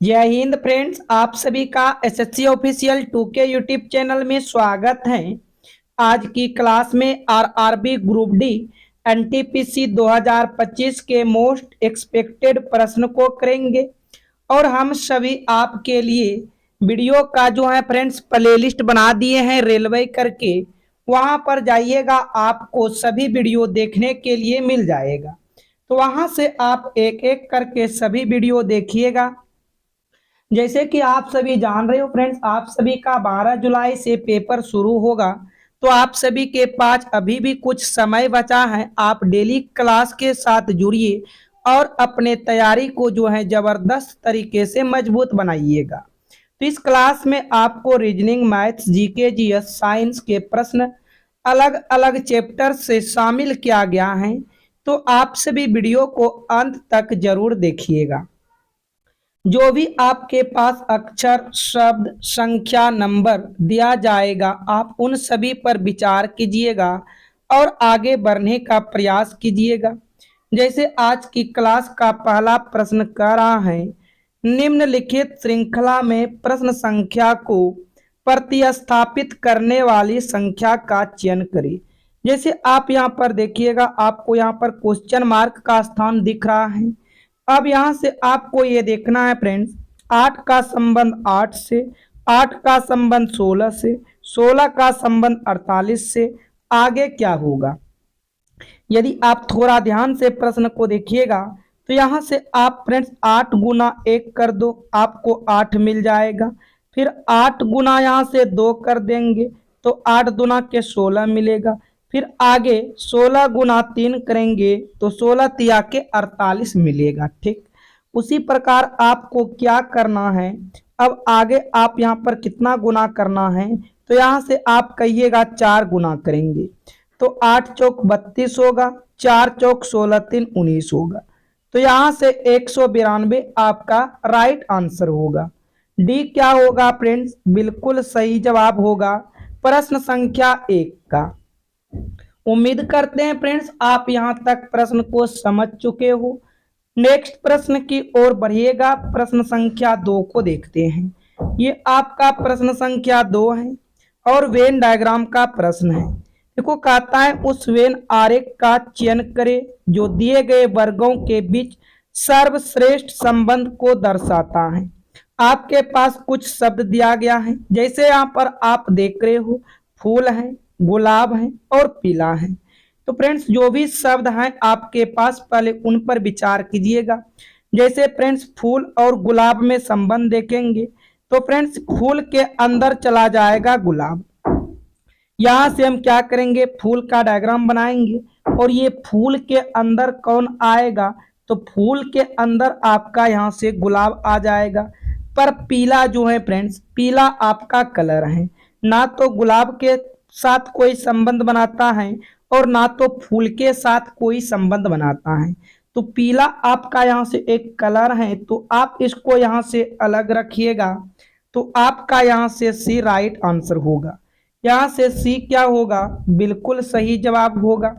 जय हिंद फ्रेंड्स, आप सभी का SSC official 2K YouTube channel में स्वागत है। आज की क्लास में आरआरबी ग्रुप डी एनटीपीसी 2025 के मोस्ट एक्सपेक्टेड प्रश्न को करेंगे और हम सभी आपके लिए वीडियो का जो है फ्रेंड्स प्लेलिस्ट बना दिए हैं रेलवे करके। वहां पर जाइएगा, आपको सभी वीडियो देखने के लिए मिल जाएगा। तो वहां से आप एक एक करके सभी वीडियो देखिएगा। जैसे कि आप सभी जान रहे हो फ्रेंड्स, आप सभी का 12 जुलाई से पेपर शुरू होगा। तो आप सभी के पास अभी भी कुछ समय बचा है। आप डेली क्लास के साथ जुड़िए और अपने तैयारी को जो है जबरदस्त तरीके से मजबूत बनाइएगा। तो इस क्लास में आपको reasoning, maths, GK, GS, science के प्रश्न अलग अलग चैप्टर से शामिल किया गया है। तो आप सभी वीडियो को अंत तक जरूर देखिएगा। जो भी आपके पास अक्षर, शब्द, संख्या, नंबर दिया जाएगा, आप उन सभी पर विचार कीजिएगा और आगे बढ़ने का प्रयास कीजिएगा। जैसे आज की क्लास का पहला प्रश्न कह रहा है, निम्नलिखित श्रृंखला में प्रश्न संख्या को प्रतिस्थापित करने वाली संख्या का चयन करें। जैसे आप यहाँ पर देखिएगा, आपको यहाँ पर क्वेश्चन मार्क का स्थान दिख रहा है। अब यहां से आपको ये देखना है फ्रेंड्स, 8 का संबंध 8 से, 8 का संबंध 16 से, 16 का संबंध 48 से, आगे क्या होगा। यदि आप थोड़ा ध्यान से प्रश्न को देखिएगा तो यहां से आप फ्रेंड्स 8 गुना 1 कर दो, आपको 8 मिल जाएगा। फिर 8 गुना यहां से 2 कर देंगे तो 8 दुना के 16 मिलेगा। फिर आगे 16 गुना 3 करेंगे तो 16 तिया के 48 मिलेगा। ठीक उसी प्रकार आपको क्या करना है, अब आगे आप यहाँ पर कितना गुना करना है, तो यहाँ से आप कहिएगा 4 गुना करेंगे तो 8 चौक 32 होगा, 4 चौक 16 3 19 होगा। तो यहाँ से 192 आपका राइट आंसर होगा। डी क्या होगा फ्रेंड्स, बिल्कुल सही जवाब होगा प्रश्न संख्या 1 का। उम्मीद करते हैं फ्रेंड्स आप यहां तक प्रश्न को समझ चुके हो। नेक्स्ट प्रश्न की ओर बढ़िएगा। प्रश्न संख्या 2 को देखते हैं। ये आपका प्रश्न संख्या 2 है और वेन डायग्राम का प्रश्न है। देखो कहता है, उस वेन आरेख का चयन करें जो दिए गए वर्गों के बीच सर्वश्रेष्ठ संबंध को दर्शाता है। आपके पास कुछ शब्द दिया गया है, जैसे यहाँ पर आप देख रहे हो, फूल है, गुलाब है और पीला है। तो फ्रेंड्स जो भी शब्द हैं आपके पास, पहले उन पर विचार कीजिएगा। जैसे फ्रेंड्स फूल और गुलाब में संबंध देखेंगे तो फ्रेंड्स फूल के अंदर चला जाएगा गुलाब। यहां से हम क्या करेंगे, फूल का डायग्राम बनाएंगे और ये फूल के अंदर कौन आएगा, तो फूल के अंदर आपका यहां से गुलाब आ जाएगा। पर पीला जो है फ्रेंड्स, पीला आपका कलर है, ना तो गुलाब के साथ कोई संबंध बनाता है और ना तो फूल के साथ कोई संबंध बनाता है। तो पीला आपका यहाँ से एक कलर है, तो आप इसको यहाँ से अलग रखिएगा। तो आपका यहाँ से सी राइट आंसर होगा। यहाँ से सी क्या होगा, बिल्कुल सही जवाब होगा।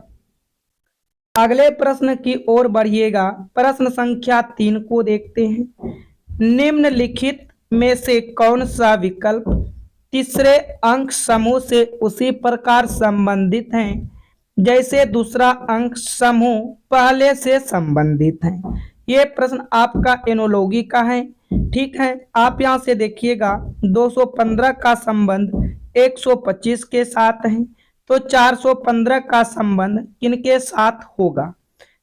अगले प्रश्न की ओर बढ़िएगा। प्रश्न संख्या 3 को देखते हैं। निम्नलिखित में से कौन सा विकल्प तीसरे अंक समूह से उसी प्रकार संबंधित हैं जैसे दूसरा अंक समूह पहले से संबंधित है। ये प्रश्न आपका एनोलॉजी का है। ठीक है, आप यहां से देखिएगा 215 का संबंध 125 के साथ है, तो 415 का संबंध किनके साथ होगा।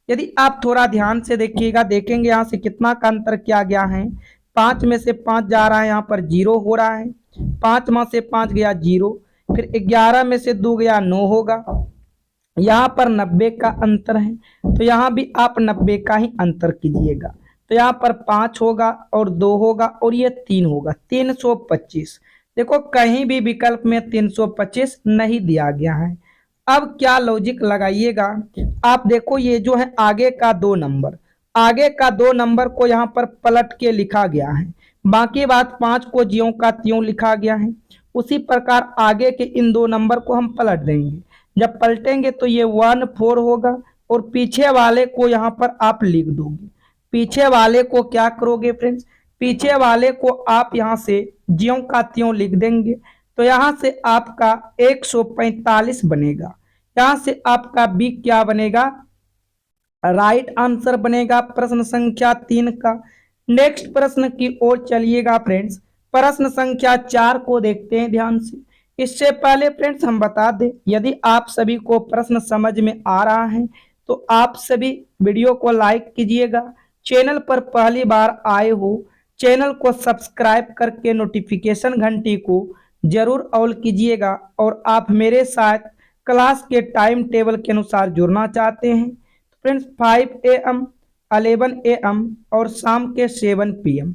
यदि आप थोड़ा ध्यान से देखिएगा, देखेंगे यहाँ से कितना का अंतर किया गया है। 5 में से 5 जा रहा है, यहाँ पर 0 हो रहा है। 5 में से 5 गया 0, फिर 11 में से 2 गया 9 होगा। यहाँ पर 90 का अंतर है, तो यहाँ भी आप 90 का ही अंतर कीजिएगा। तो यहाँ पर 5 होगा और 2 होगा और ये 3 होगा, 325। देखो कहीं भी विकल्प में 325 नहीं दिया गया है। अब क्या लॉजिक लगाइएगा, आप देखो ये जो है आगे का 2 नंबर, आगे का 2 नंबर को यहाँ पर पलट के लिखा गया है, बाकी बात 5 को ज्यों का त्यों लिखा गया है। उसी प्रकार आगे के इन 2 नंबर को हम पलट देंगे। जब पलटेंगे तो ये 1 4 होगा और पीछे वाले को यहाँ पर आप लिख दोगे। पीछे वाले को क्या करोगे फ्रेंड्स, पीछे वाले को आप यहाँ से ज्यों का त्यों लिख देंगे, तो यहाँ से आपका 145 बनेगा। यहाँ से आपका बी क्या बनेगा, राइट आंसर बनेगा प्रश्न संख्या 3 का। नेक्स्ट प्रश्न की ओर चलिएगा फ्रेंड्स, प्रश्न संख्या 4 को देखते हैं ध्यान से। इससे पहले फ्रेंड्स हम बता दें, यदि आप सभी को प्रश्न समझ में आ रहा है तो आप सभी वीडियो को लाइक कीजिएगा। चैनल पर पहली बार आए हो, चैनल को सब्सक्राइब करके नोटिफिकेशन घंटी को जरूर ऑल कीजिएगा। और आप मेरे साथ क्लास के टाइम टेबल के अनुसार जुड़ना चाहते हैं तो फ्रेंड्स 5 AM, 11 AM और शाम के 7 PM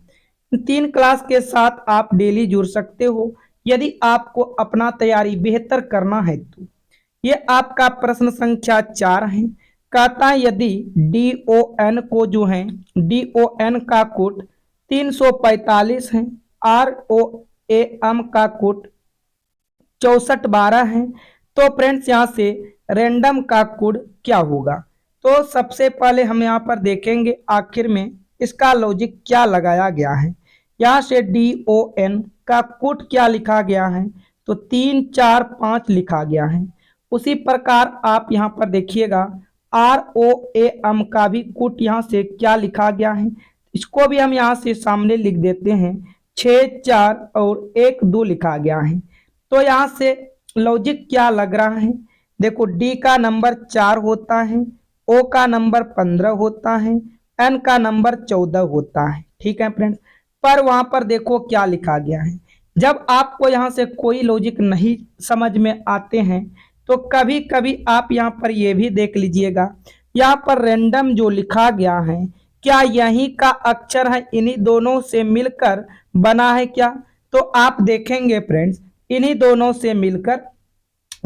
3 क्लास के साथ आप डेली जुड़ सकते हो यदि आपको अपना तैयारी बेहतर करना है तो। ये आपका प्रश्न संख्या 4 है। कहता है यदि DON को जो है DON का कोड 345 है, ROAM का कोड 6412 है, तो फ्रेंड्स यहाँ से रैंडम का कोड क्या होगा। तो सबसे पहले हम यहाँ पर देखेंगे आखिर में इसका लॉजिक क्या लगाया गया है। यहाँ से DON का कोड क्या लिखा गया है, तो 345 लिखा गया है। उसी प्रकार आप यहाँ पर देखिएगा ROAM का भी कोड यहाँ से क्या लिखा गया है, इसको भी हम यहाँ से सामने लिख देते हैं, 6 4 और 1 2 लिखा गया है। तो यहाँ से लॉजिक क्या लग रहा है, देखो D का नंबर 4 होता है, O का नंबर 15 होता है, N का नंबर 14 होता है। ठीक है फ्रेंड्स, पर वहां पर देखो क्या लिखा गया है। जब आपको यहाँ से कोई लॉजिक नहीं समझ में आते हैं तो कभी कभी आप यहाँ पर ये भी देख लीजिएगा, यहाँ पर रैंडम जो लिखा गया है क्या यही का अक्षर है, इन्हीं दोनों से मिलकर बना है क्या। तो आप देखेंगे फ्रेंड्स इन्हीं दोनों से मिलकर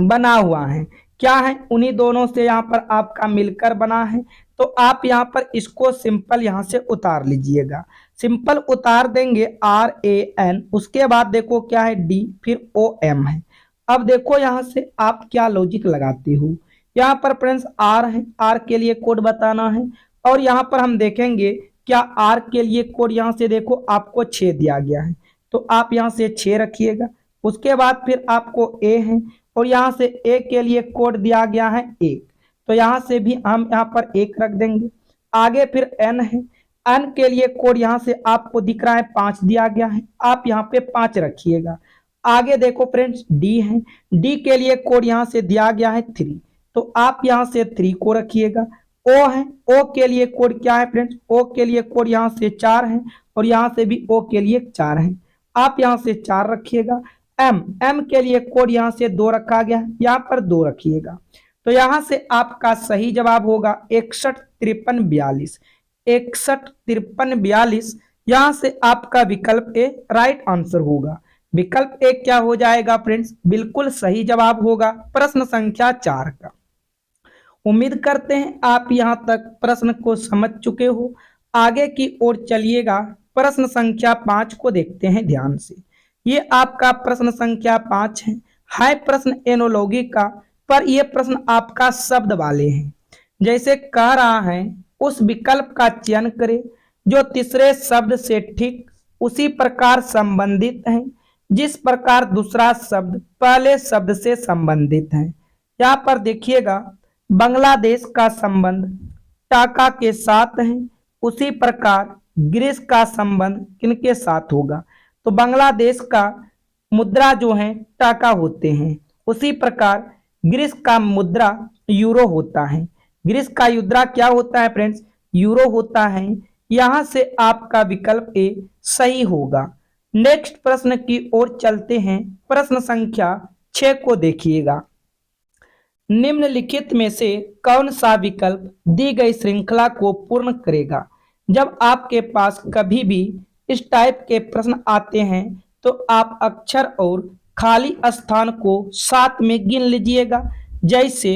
बना हुआ है, क्या है, उन्हीं दोनों से यहाँ पर आपका मिलकर बना है। तो आप यहाँ पर इसको सिंपल यहाँ से उतार लीजिएगा, सिंपल उतार देंगे RAN, उसके बाद देखो क्या है D, फिर OM है। अब देखो यहाँ से आप क्या लॉजिक लगाते हो, यहाँ पर फ्रेंड्स R है, R के लिए कोड बताना है। और यहाँ पर हम देखेंगे क्या R के लिए कोड यहाँ से देखो आपको 6 दिया गया है, तो आप यहाँ से 6 रखिएगा। उसके बाद फिर आपको A है और यहाँ से A के लिए कोड दिया गया है 1, तो यहाँ से भी हम यहाँ पर 1 रख देंगे। आगे फिर N है, N के लिए कोड यहाँ से आपको दिख रहा है 5 दिया गया है, आप यहाँ पे 5 रखिएगा। आगे देखो फ्रेंड्स D है, D के लिए कोड यहाँ से दिया गया है 3, तो आप यहाँ से 3 को रखिएगा। O है, O के लिए कोड क्या है फ्रेंड्स, O के लिए कोड यहाँ से 4 है और यहाँ से भी O के लिए 4 है, आप यहाँ से 4 रखिएगा। M के लिए कोड यहाँ से 2 रखा गया है, यहाँ पर 2 रखिएगा। तो यहाँ से आपका सही जवाब होगा 61 53 42, 61 53 42। यहाँ से आपका विकल्प ए राइट आंसर होगा। विकल्प ए क्या हो जाएगा फ्रेंड्स, बिल्कुल सही जवाब होगा प्रश्न संख्या 4 का। उम्मीद करते हैं आप यहाँ तक प्रश्न को समझ चुके हो। आगे की ओर चलिएगा, प्रश्न संख्या 5 को देखते हैं ध्यान से। ये आपका प्रश्न संख्या 5 है प्रश्न एनोलॉगी का, पर यह प्रश्न आपका शब्द वाले हैं। जैसे कह रहा है उस विकल्प का चयन करें जो तीसरे शब्द से ठीक उसी प्रकार संबंधित है जिस प्रकार दूसरा शब्द पहले शब्द से संबंधित है। यहाँ पर देखिएगा बांग्लादेश का संबंध ढाका के साथ है, उसी प्रकार ग्रीस का संबंध किनके साथ होगा, तो बांग्लादेश का मुद्रा जो है टाका होते हैं, उसी प्रकार ग्रीस का मुद्रा यूरो होता है। ग्रीस का मुद्रा क्या होता है फ्रेंड्स, यूरो होता है। यहां से आपका विकल्प ए सही होगा। नेक्स्ट प्रश्न की ओर चलते हैं, प्रश्न संख्या 6 को देखिएगा। निम्नलिखित में से कौन सा विकल्प दी गई श्रृंखला को पूर्ण करेगा। जब आपके पास कभी भी इस टाइप के प्रश्न आते हैं तो आप अक्षर और खाली स्थान को साथ में गिन लीजिएगा, जैसे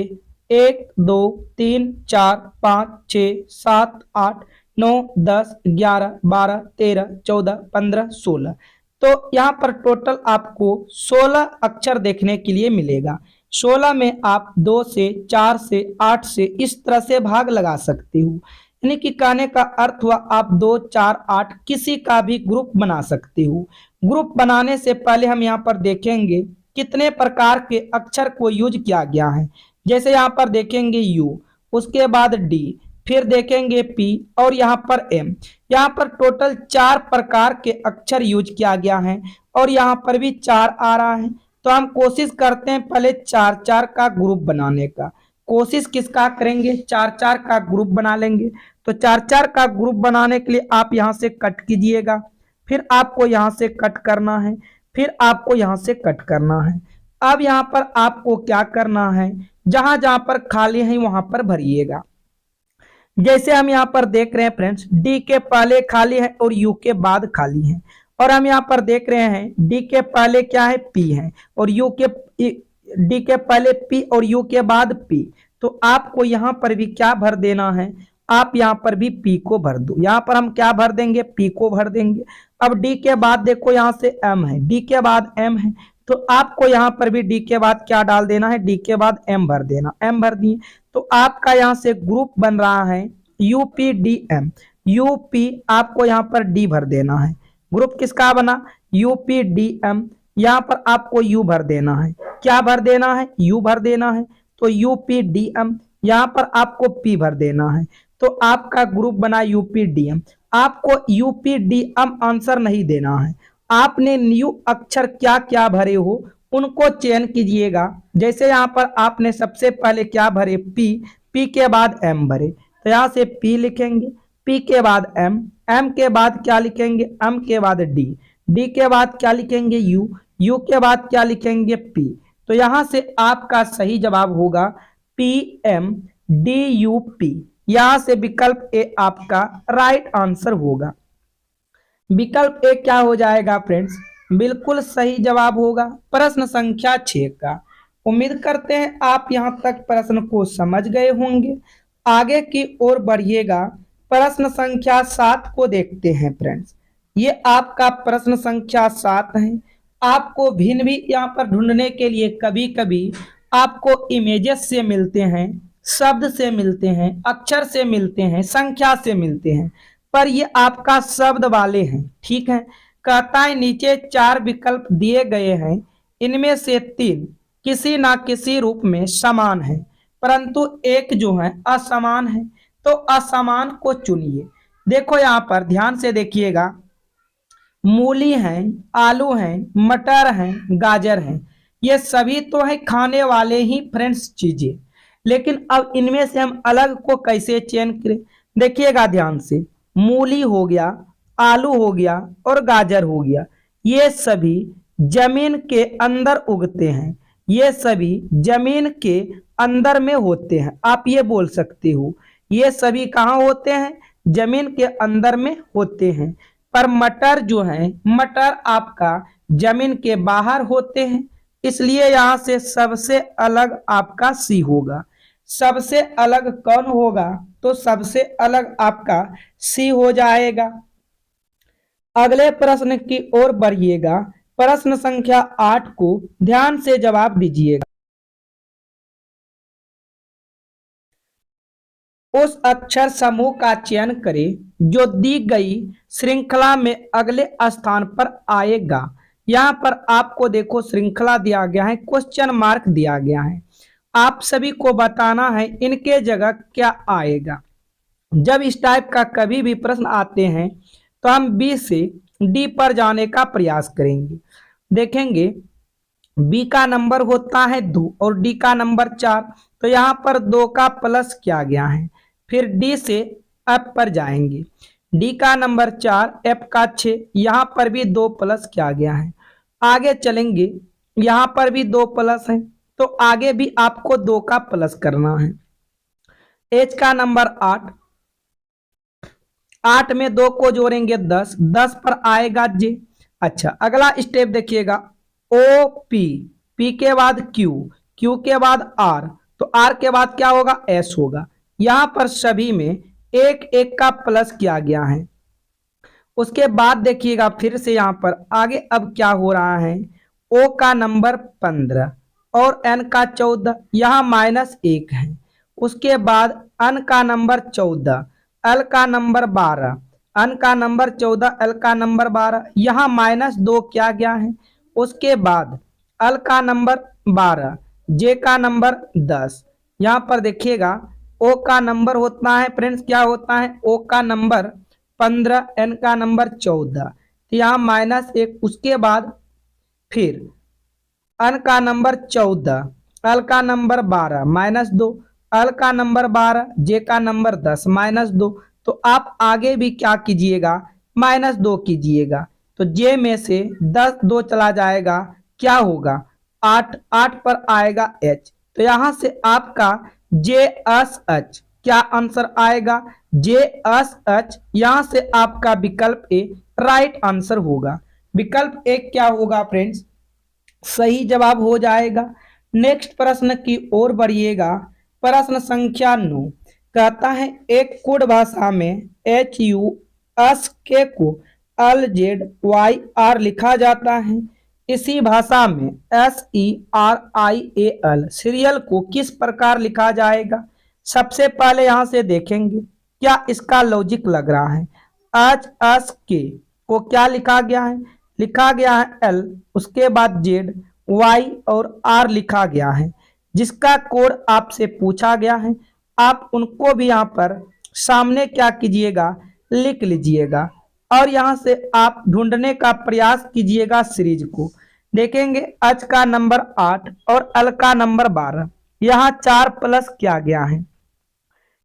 1 2 3 4 5 6 7 8 9 10 11 12 13 14 15 16। तो यहाँ पर टोटल आपको 16 अक्षर देखने के लिए मिलेगा। 16 में आप 2 से 4 से 8 से इस तरह से भाग लगा सकते हो। यानी कि कहने का अर्थ हुआ आप 2, 4, 8 किसी का भी ग्रुप बना सकते हो। ग्रुप बनाने से पहले हम यहाँ पर देखेंगे कितने प्रकार के अक्षर को यूज किया गया है। जैसे यहाँ पर देखेंगे यू, उसके बाद डी, फिर देखेंगे पी और यहाँ पर एम। यहाँ पर टोटल 4 प्रकार के अक्षर यूज किया गया है और यहाँ पर भी 4 आ रहा है। तो हम कोशिश करते हैं पहले 4-4 का ग्रुप बनाने का। कोशिश किसका करेंगे, 4-4 का ग्रुप बना लेंगे। तो 4-4 का ग्रुप बनाने के लिए आप यहाँ से कट कीजिएगा, फिर आपको यहाँ से कट करना है, फिर आपको यहाँ से कट करना है। अब यहाँ पर आपको क्या करना है, जहां जहां पर खाली है वहां पर भरिएगा। जैसे हम यहाँ पर देख रहे हैं फ्रेंड्स, डी के पहले खाली है और यू के बाद खाली है। और हम यहाँ पर देख रहे हैं डी के पहले क्या है, पी है, और यू के डी के पहले पी और यू के बाद पी। तो आपको यहाँ पर भी क्या भर देना है, आप यहाँ पर भी पी को भर दो। यहाँ पर हम क्या भर देंगे, पी को भर देंगे। अब डी के बाद देखो यहाँ से एम है, डी के बाद एम है, तो आपको यहाँ पर भी डी के बाद क्या डाल देना है, डी के बाद एम भर देना। एम भर दिए तो आपका यहाँ से ग्रुप बन रहा है यूपीडीएम। यूपी आपको यहाँ पर डी भर देना है। ग्रुप किसका बना, यूपीडीएम। यहाँ पर आपको यू भर देना है। क्या भर देना है, यू भर देना है। तो यूपीडीएम, यहाँ पर आपको पी भर देना है। तो आपका ग्रुप बना यूपीडीएम। आपको यूपीडीएम आंसर नहीं देना है, आपने न्यू अक्षर क्या क्या भरे हो उनको चयन कीजिएगा। जैसे यहाँ पर आपने सबसे पहले क्या भरे, पी, पी के बाद एम भरे, तो यहाँ से पी लिखेंगे, पी के बाद एम, एम के बाद क्या लिखेंगे, एम के बाद डी, डी के बाद क्या लिखेंगे, यू, यू के बाद क्या लिखेंगे, पी। तो यहाँ से आपका सही जवाब होगा P M D U P. यहाँ से विकल्प ए आपका राइट आंसर होगा। विकल्प ए क्या हो जाएगा फ्रेंड्स, बिल्कुल सही जवाब होगा प्रश्न संख्या 6 का। उम्मीद करते हैं आप यहां तक प्रश्न को समझ गए होंगे। आगे की ओर बढ़िएगा, प्रश्न संख्या 7 को देखते हैं फ्रेंड्स। ये आपका प्रश्न संख्या 7 है। आपको भिन्न भी यहाँ पर ढूंढने के लिए कभी कभी आपको इमेजेस से मिलते हैं, शब्द से मिलते हैं, अक्षर से मिलते हैं, संख्या से मिलते हैं, पर ये आपका शब्द वाले हैं। ठीक है, कहता है नीचे 4 विकल्प दिए गए हैं, इनमें से 3 किसी ना किसी रूप में समान है परंतु एक जो है असमान है, तो असमान को चुनिए। देखो यहाँ पर ध्यान से देखिएगा, मूली हैं, आलू हैं, मटर हैं, गाजर हैं, ये सभी तो है खाने वाले ही फ्रेंड्स चीजें, लेकिन अब इनमें से हम अलग को कैसे चयन करें। देखिएगा ध्यान से, मूली हो गया, आलू हो गया और गाजर हो गया, ये सभी जमीन के अंदर उगते हैं, ये सभी जमीन के अंदर में होते हैं। आप ये बोल सकते हो ये सभी कहाँ होते हैं, जमीन के अंदर में होते हैं। पर मटर जो है, मटर आपका जमीन के बाहर होते हैं, इसलिए यहाँ से सबसे अलग आपका सी होगा। सबसे अलग कौन होगा, तो सबसे अलग आपका सी हो जाएगा। अगले प्रश्न की ओर बढ़िएगा, प्रश्न संख्या 8 को ध्यान से जवाब दीजिएगा। उस अक्षर समूह का चयन करें जो दी गई श्रृंखला में अगले स्थान पर आएगा। यहाँ पर आपको देखो श्रृंखला दिया गया है, क्वेश्चन मार्क दिया गया है, आप सभी को बताना है इनके जगह क्या आएगा। जब इस टाइप का कभी भी प्रश्न आते हैं तो हम बी से डी पर जाने का प्रयास करेंगे। देखेंगे बी का नंबर होता है 2 और डी का नंबर 4, तो यहाँ पर 2 का प्लस किया गया है। फिर डी से एफ पर जाएंगे, डी का नंबर 4, एफ का 6, यहाँ पर भी 2 प्लस किया गया है। आगे चलेंगे, यहाँ पर भी 2 प्लस है, तो आगे भी आपको 2 का प्लस करना है। एच का नंबर 8, 8 में 2 को जोड़ेंगे 10, 10 पर आएगा जे। अच्छा, अगला स्टेप देखिएगा, ओ पी, पी के बाद क्यू, क्यू के बाद आर, तो आर के बाद क्या होगा, एस होगा। यहाँ पर सभी में एक एक का प्लस किया गया है। उसके बाद देखिएगा फिर से यहाँ पर आगे अब क्या हो रहा है, ओ का नंबर 15 और एन का 14, यहाँ -1 है। उसके बाद एन का नंबर 14, एल का नंबर 12, अन का नंबर 14, एल का नंबर 12, यहाँ -2 क्या गया है। उसके बाद एल का नंबर 12, जे का नंबर 10, यहाँ पर देखिएगा ओ का नंबर होता है फ्रेंड्स, क्या होता है, ओ का नंबर 15, एन का नंबर 14, तो यहाँ -1। उसके बाद फिर अन का नंबर 14, अल का नंबर 12, -2, अल का नंबर 12, जे का नंबर 10, -2। तो आप आगे भी क्या कीजिएगा, -2 कीजिएगा। तो जे में से 10 2 चला जाएगा, क्या होगा, 8, 8 पर आएगा एच। तो यहां से आपका जे एस एच क्या आंसर आएगा, जे एस एच। यहां से आपका विकल्प ए राइट आंसर होगा। विकल्प एक क्या होगा फ्रेंड्स, सही जवाब हो जाएगा। नेक्स्ट प्रश्न की ओर बढ़िएगा। प्रश्न संख्या 9 कहता है एक कोड भाषा में HUSK को LZYR लिखा जाता है। इसी भाषा में SERIAL सीरियल को किस प्रकार लिखा जाएगा। सबसे पहले यहां से देखेंगे क्या इसका लॉजिक लग रहा है। HSK को क्या लिखा गया है, लिखा गया है L, उसके बाद Z, Y और R लिखा गया है। जिसका कोड आपसे पूछा गया है आप उनको भी यहाँ पर सामने क्या कीजिएगा, लिख लीजिएगा और यहाँ से आप ढूंढने का प्रयास कीजिएगा सीरीज को। देखेंगे H का नंबर 8 और L का नंबर 12, यहाँ 4 प्लस किया गया है।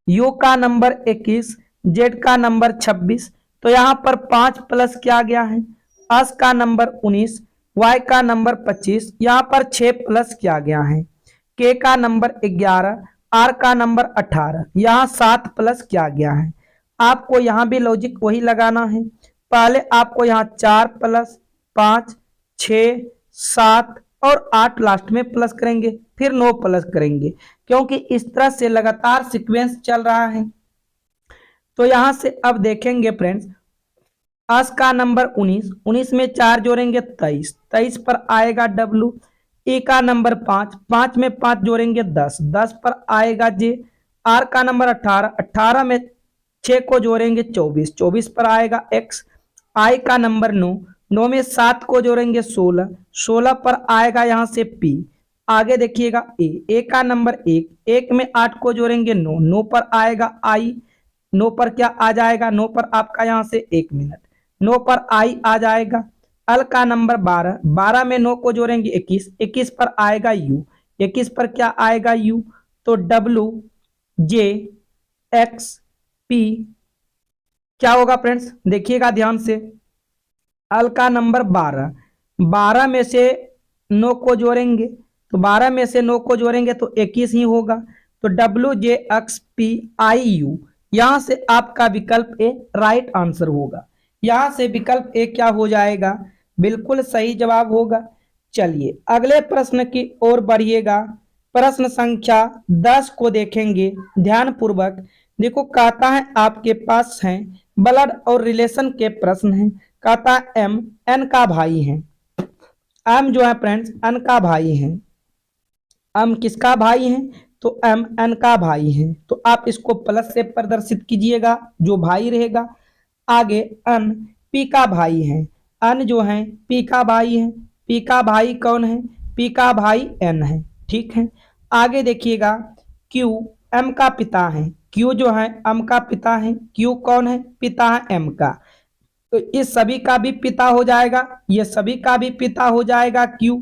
U का नंबर 21, Z का नंबर 26, तो यहाँ पर 5 प्लस किया गया है। S का नंबर 19, Y का नंबर 25, यहाँ पर 6 प्लस किया गया है। K का नंबर 11, R का नंबर 18, यहाँ 7 प्लस किया गया है। आपको यहाँ भी लॉजिक वही लगाना है। पहले आपको यहाँ 4 प्लस 5, 6, 7 और 8 लास्ट में प्लस करेंगे, फिर 9 प्लस करेंगे, क्योंकि इस तरह से लगातार सीक्वेंस चल रहा है। तो यहां से अब देखेंगे फ्रेंड्स, एस का नंबर 19, 19 में 4 जोड़ेंगे 23, 23 पर आएगा W। E का नंबर 5, 5 में 5 जोड़ेंगे 10, 10 पर आएगा J। R का नंबर 18, 18 में 6 को जोड़ेंगे 24, 24 पर आएगा X। I का नंबर 9, 9 में 7 को जोड़ेंगे 16, 16 पर आएगा यहाँ से P। आगे देखिएगा A का नंबर 1, 1 में 8 को जोड़ेंगे 9, 9 पर आएगा I। 9 पर क्या आ जाएगा, 9 पर आपका यहाँ से 1 मिनट, 9 पर I आ जाएगा। L का नंबर 12, 12 में 9 को जोड़ेंगे 21, 21 पर आएगा U, 21 पर क्या आएगा U। तो W J X P क्या होगा फ्रेंड्स, देखिएगा ध्यान से। L का नंबर 12, 12 में से 9 को जोड़ेंगे, तो 12 में से 9 को जोड़ेंगे तो 21 ही होगा। तो W J X P I U, यहां से आपका विकल्प ए राइट आंसर होगा। यहां से विकल्प ए क्या हो जाएगा, बिल्कुल सही जवाब होगा। चलिए अगले प्रश्न की ओर बढ़िएगा। प्रश्न संख्या 10 को देखेंगे ध्यान पूर्वक। देखो कहता है आपके पास है ब्लड और रिलेशन के प्रश्न हैं। कहता है M N का भाई है। M जो है फ्रेंड्स N का भाई है। M किसका भाई है, तो M N का भाई है। तो आप इसको प्लस से प्रदर्शित कीजिएगा जो भाई रहेगा। आगे N P का भाई है। N जो है P का भाई है। P का भाई कौन है, P का भाई N है, ठीक है। आगे देखिएगा Q M का पिता है। Q जो है M का पिता है। Q कौन है, पिता है M का। तो इस सभी का भी पिता हो जाएगा, ये सभी का भी पिता हो जाएगा Q।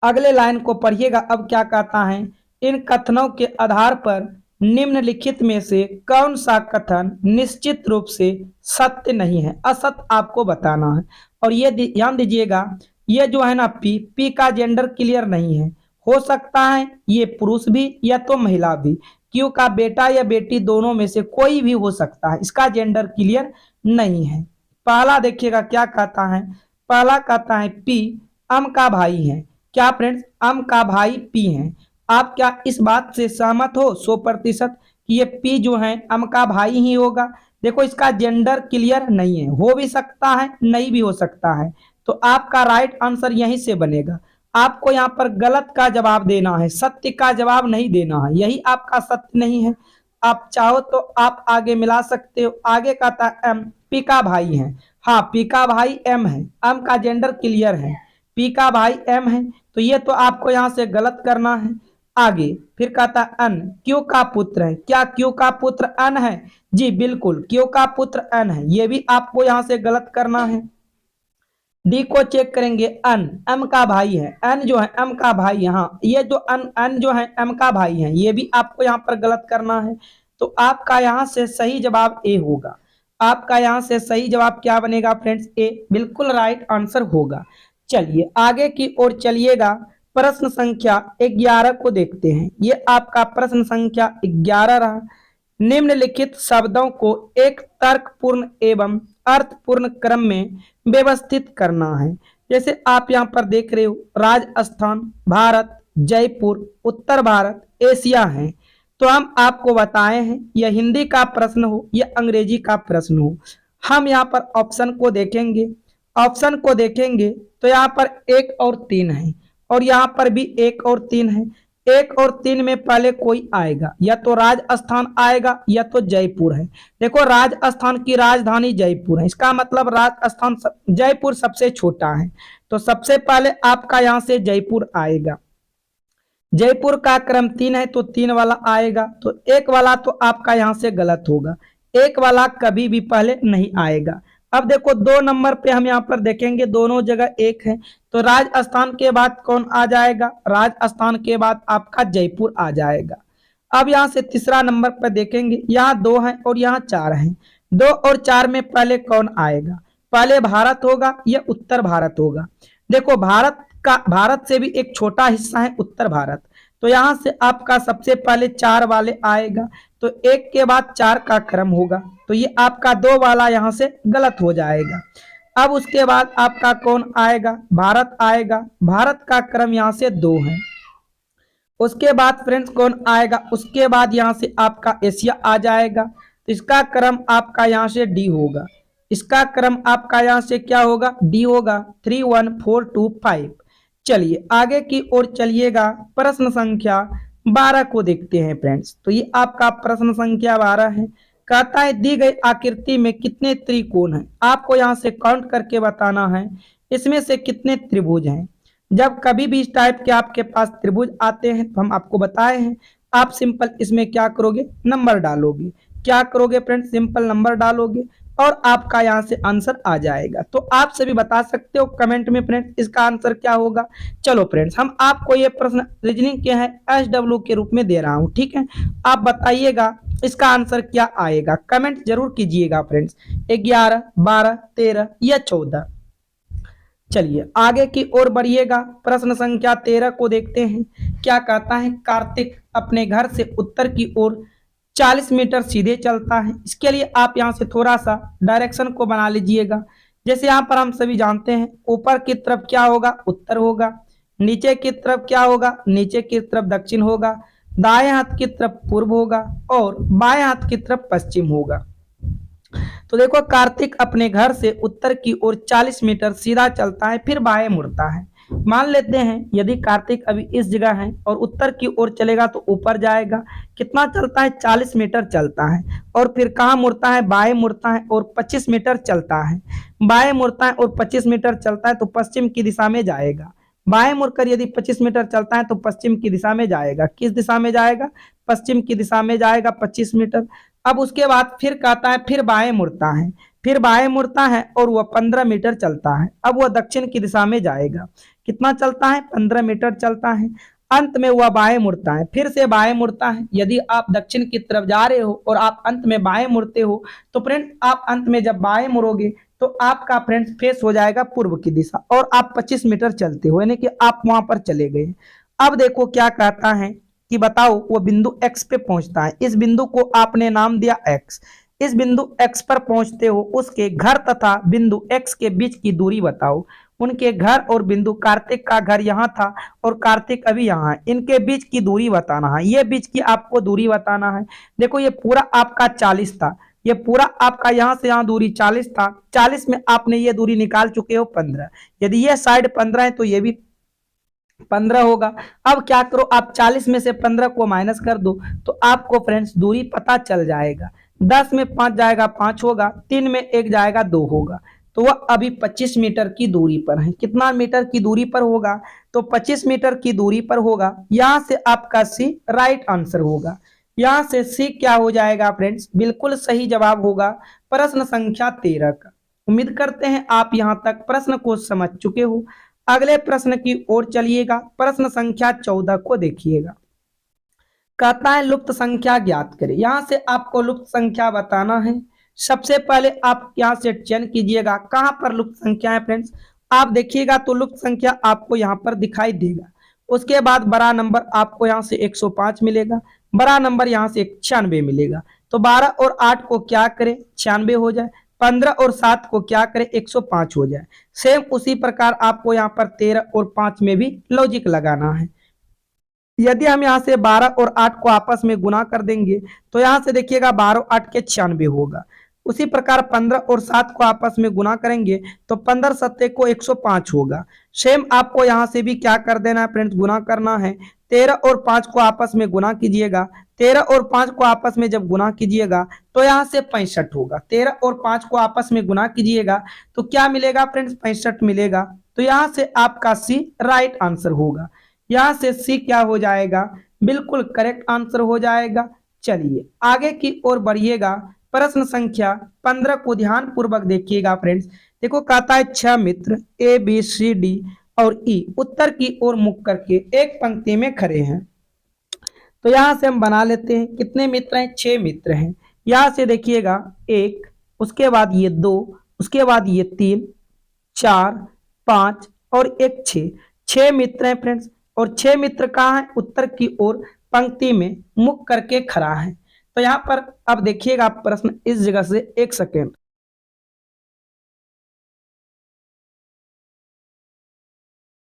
अगले लाइन को पढ़िएगा। अब क्या कहता है, इन कथनों के आधार पर निम्नलिखित में से कौन सा कथन निश्चित रूप से सत्य नहीं है, असत्य आपको बताना है। और ये ध्यान दीजिएगा, ये जो है ना पी का जेंडर क्लियर नहीं है। हो सकता है ये पुरुष भी या तो महिला भी। क्यू का बेटा या बेटी दोनों में से कोई भी हो सकता है, इसका जेंडर क्लियर नहीं है। पहला देखिएगा क्या कहता है, पहला कहता है पी अम का भाई है। क्या फ्रेंड्स, अम का भाई पी है। आप क्या इस बात से सहमत हो 100% कि ये पी जो है अम का भाई ही होगा। देखो इसका जेंडर क्लियर नहीं है, हो भी सकता है नहीं भी हो सकता है। तो आपका राइट आंसर यहीं से बनेगा। आपको यहाँ पर गलत का जवाब देना है, सत्य का जवाब नहीं देना है, यही आपका सत्य नहीं है। आप चाहो तो आप आगे मिला सकते हो। आगे का था एम, पी का भाई है। हाँ, पी का भाई एम है, एम का जेंडर क्लियर है, पी का भाई एम है, तो ये तो आपको यहाँ से गलत करना है। आगे फिर कहता अन, क्यू का पुत्र है। क्या क्यू का पुत्र अन है? जी बिल्कुल, क्यू का पुत्र अन है, ये भी आपको यहाँ से गलत करना है। डी को चेक करेंगे, अन एम का भाई है, एन जो है एम का भाई है। हाँ, ये जो अन एन जो है एम का भाई है, ये भी आपको यहाँ पर गलत करना है। तो आपका यहाँ से सही जवाब ए होगा। आपका यहाँ से सही जवाब क्या बनेगा फ्रेंड्स? ए बिल्कुल राइट आंसर होगा। चलिए आगे की ओर चलिएगा। प्रश्न संख्या 11 को देखते हैं। ये आपका प्रश्न संख्या 11 रहा। निम्नलिखित शब्दों को एक तर्कपूर्ण एवं अर्थपूर्ण क्रम में व्यवस्थित करना है। जैसे आप यहाँ पर देख रहे हो, राजस्थान, भारत, जयपुर, उत्तर भारत, एशिया है। तो हम आपको बताए हैं, यह हिंदी का प्रश्न हो या अंग्रेजी का प्रश्न हो, हम यहाँ पर ऑप्शन को देखेंगे। ऑप्शन को देखेंगे तो यहाँ पर 1 और 3 है, और यहाँ पर भी 1 और 3 है। 1 और 3 में पहले कोई आएगा, या तो राजस्थान आएगा या तो जयपुर है। देखो, राजस्थान की राजधानी जयपुर है, इसका मतलब राजस्थान जयपुर सबसे छोटा है, तो सबसे पहले आपका यहाँ से जयपुर आएगा। जयपुर का क्रम 3 है, तो 3 वाला आएगा। तो 1 वाला तो आपका यहाँ से गलत होगा, 1 वाला कभी भी पहले नहीं आएगा। अब देखो 2 नंबर पे हम यहाँ पर देखेंगे, दोनों जगह 1 है, तो राजस्थान के बाद कौन आ जाएगा? राजस्थान के बाद आपका जयपुर आ जाएगा। अब यहाँ से तीसरा नंबर पर देखेंगे, यहाँ 2 है और यहाँ 4 है। 2 और 4 में पहले कौन आएगा? पहले भारत होगा या उत्तर भारत होगा? देखो, भारत से भी एक छोटा हिस्सा है उत्तर भारत, तो यहाँ से आपका सबसे पहले 4 वाले आएगा, तो 1 के बाद 4 का क्रम होगा, तो ये आपका 2 वाला यहाँ से गलत हो जाएगा। अब उसके बाद आपका कौन आएगा? भारत आएगा, भारत का क्रम यहाँ से 2 है। उसके बाद फ्रेंड्स कौन आएगा? उसके बाद यहाँ से आपका एशिया आ जाएगा, तो इसका क्रम आपका यहाँ से डी होगा। इसका क्रम आपका यहाँ से क्या होगा? डी होगा। 3 1 4 2 5। चलिए आगे की ओर चलिएगा। प्रश्न संख्या 12 को देखते हैं फ्रेंड्स। तो ये आपका प्रश्न संख्या 12 है। कहता है दी गई आकृति में कितने त्रिकोण हैं? आपको यहाँ से काउंट करके बताना है, इसमें से कितने त्रिभुज हैं। जब कभी भी इस टाइप के आपके पास त्रिभुज आते हैं तो हम आपको बताए हैं, आप सिंपल इसमें क्या करोगे? नंबर डालोगे। क्या करोगे फ्रेंड्स? सिंपल नंबर डालोगे और आपका यहाँ से आंसर आ जाएगा। तो आप सभी बता सकते हो कमेंट में फ्रेंड्स इसका आंसर क्या होगा। चलो फ्रेंड्स, हम आपको ये प्रश्न रीजनिंग के हैं SW के रूप में दे रहा हूँ, ठीक है। आप बताइएगा इसका आंसर क्या आएगा, कमेंट जरूर कीजिएगा फ्रेंड्स। 11, 12, 13 या 14। चलिए आगे की ओर बढ़िएगा। प्रश्न संख्या 13 को देखते हैं। क्या कहता है? कार्तिक अपने घर से उत्तर की ओर 40 मीटर सीधे चलता है। इसके लिए आप यहाँ से थोड़ा सा डायरेक्शन को बना लीजिएगा। जैसे यहाँ पर हम सभी जानते हैं, ऊपर की तरफ क्या होगा? उत्तर होगा। नीचे की तरफ क्या होगा? नीचे की तरफ दक्षिण होगा। दाएं हाथ की तरफ पूर्व होगा और बाएं हाथ की तरफ पश्चिम होगा। तो देखो, कार्तिक अपने घर से उत्तर की ओर 40 मीटर सीधा चलता है, फिर बाएं मुड़ता है। मान लेते हैं यदि कार्तिक अभी इस जगह है और उत्तर की ओर चलेगा तो ऊपर जाएगा। कितना चलता है? 40 मीटर चलता है, और फिर कहाँ मुड़ता है? बाएं मुड़ता है और 25 मीटर चलता है। बाएं मुड़ता है और 25 मीटर चलता है तो पश्चिम की दिशा में जाएगा। बाएं मुड़कर यदि 25 मीटर चलता है तो पश्चिम की दिशा में जाएगा। किस दिशा में जाएगा? पश्चिम की दिशा में जाएगा 25 मीटर। अब उसके बाद फिर कहता है फिर बाएं मुड़ता है, फिर बाएं मुड़ता है और वह 15 मीटर चलता है। अब वह दक्षिण की दिशा में जाएगा। कितना चलता है? 15 मीटर चलता है। अंत में वह बाएं मुड़ता है, फिर से बाएं मुड़ता है। यदि आप दक्षिण की तरफ जा रहे हो और आप अंत में बाएं मुड़ते हो तो फ्रेंड आप अंत में जब बाएं मुड़ोगे तो आपका फ्रेंड्स फेस हो जाएगा पूर्व की दिशा, और आप 25 मीटर चलते हो, यानी कि आप वहां पर चले गए। अब देखो क्या कहता है कि बताओ वो बिंदु X पे पहुंचता है। इस बिंदु को आपने नाम दिया X। इस बिंदु X पर पहुंचते हो, उसके घर तथा बिंदु X के बीच की दूरी बताओ। उनके घर और बिंदु, कार्तिक का घर यहाँ था और कार्तिक अभी यहाँ है, इनके बीच की दूरी बताना है। ये बीच की आपको दूरी बताना है। देखो ये पूरा आपका 40 था, ये पूरा आपका यहाँ से यहाँ दूरी 40 था। 40 में आपने ये दूरी निकाल चुके हो 15। यदि ये साइड 15 है तो ये भी 15 होगा। अब क्या करो, आप 40 में से 15 को माइनस कर दो तो आपको फ्रेंड्स दूरी पता चल जाएगा। 10 में 5 जाएगा 5 होगा, 3 में 1 जाएगा 2 होगा। तो वह अभी 25 मीटर की दूरी पर है। कितना मीटर की दूरी पर होगा? तो 25 मीटर की दूरी पर होगा। यहां से आपका सी राइट आंसर होगा। यहां से सी क्या हो जाएगा फ्रेंड्स? बिल्कुल सही जवाब होगा प्रश्न संख्या 13 का। उम्मीद करते हैं आप यहां तक प्रश्न को समझ चुके हो। अगले प्रश्न की ओर चलिएगा। प्रश्न संख्या 14 को देखिएगा। कहता है लुप्त संख्या ज्ञात करें। यहां से आपको लुप्त संख्या बताना है। सबसे पहले आप यहां से चयन कीजिएगा कहां पर लुप्त संख्या है फ्रेंड्स। आप देखिएगा तो लुप्त संख्या आपको यहां पर दिखाई देगा। उसके बाद बड़ा नंबर आपको यहां से 105 मिलेगा, बड़ा नंबर यहां से 96 मिलेगा। तो 12 और 8 को क्या करें? 96 हो जाए। 15 और 7 को क्या करें? 105 हो जाए। सेम उसी प्रकार आपको यहाँ पर 13 और 5 में भी लॉजिक लगाना है। यदि हम यहाँ से 12 और 8 को आपस में गुना कर देंगे तो यहाँ से देखिएगा 12 8 के 96 होगा। उसी प्रकार 15 और 7 को आपस में गुना करेंगे तो 15 सत्ते को 105 होगा। सेम आपको यहाँ से भी क्या कर देना है फ्रेंड्स? गुना करना है। 13 और 5 को आपस में गुना कीजिएगा। 13 और 5 को आपस में जब गुना कीजिएगा तो यहाँ से 65 होगा। 13 और 5 को आपस में गुना कीजिएगा तो क्या मिलेगा फ्रेंड्स? 65 मिलेगा। तो यहाँ से आपका सी राइट आंसर होगा। यहां से सी क्या हो जाएगा? बिल्कुल करेक्ट आंसर हो जाएगा। चलिए आगे की ओर बढ़िएगा। प्रश्न संख्या 15 को ध्यान पूर्वक देखिएगा फ्रेंड्स। देखो कहता है 6 मित्र ए बी सी डी और ई उत्तर की ओर मुख करके एक पंक्ति में खड़े हैं। तो यहां से हम बना लेते हैं। कितने मित्र हैं? 6 मित्र हैं। यहां से देखिएगा 1, उसके बाद ये 2, उसके बाद ये 3, 4, 5 और एक 6। 6 मित्र हैं फ्रेंड्स। और 6 मित्र कहाँ है? उत्तर की ओर पंक्ति में मुख करके खड़ा है। तो यहाँ पर अब देखिएगा प्रश्न इस जगह से, एक सेकेंड।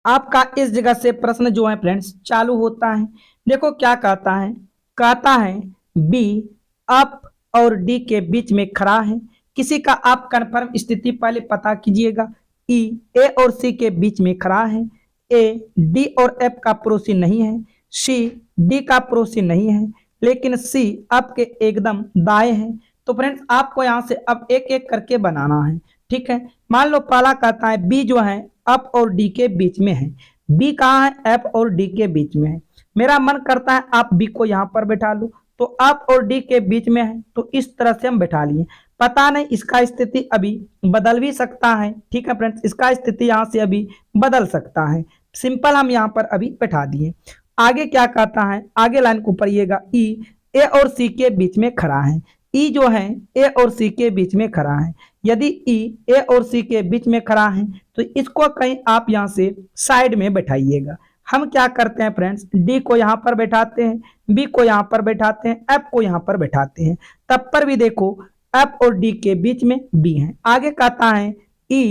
आपका इस जगह से प्रश्न जो है फ्रेंड्स चालू होता है। देखो क्या कहता है। कहता है बी अप और डी के बीच में खड़ा है। किसी का आप कंफर्म स्थिति पहले पता कीजिएगा। ई ए और सी के बीच में खड़ा है। ए डी और एफ का पड़ोसी नहीं है। सी डी का पड़ोसी नहीं है, लेकिन सी अप के एकदम दाएं है। तो फ्रेंड्स आपको यहां से अब एक एक करके बनाना है। ठीक है, मान लो पहला कहता है बी जो है अप और डी के बीच में है। बी कहाँ है? एफ और डी के बीच में है। मेरा मन करता है आप बी को यहाँ पर बैठा लो। तो अप और डी के बीच में है तो इस तरह से हम बैठा लिए। पता नहीं इसका स्थिति अभी बदल भी सकता है। ठीक है फ्रेंड्स, इसका स्थिति यहाँ से अभी बदल सकता है। सिंपल हम यहाँ पर अभी बैठा दिए। आगे क्या कहता है? आगे लाइन को पढ़िएगा। ई ए और सी के बीच में खड़ा है। ई जो है ए और सी के बीच में खड़ा है। यदि ई ए और सी के बीच में खड़ा है तो इसको कहीं आप यहाँ से साइड में बैठाइएगा। हम क्या करते हैं फ्रेंड्स? डी को यहाँ पर बैठाते हैं, बी को यहाँ पर बैठाते हैं, एफ को यहाँ पर बैठाते हैं। तब पर भी देखो एफ और डी के बीच में बी है। आगे कहता है ई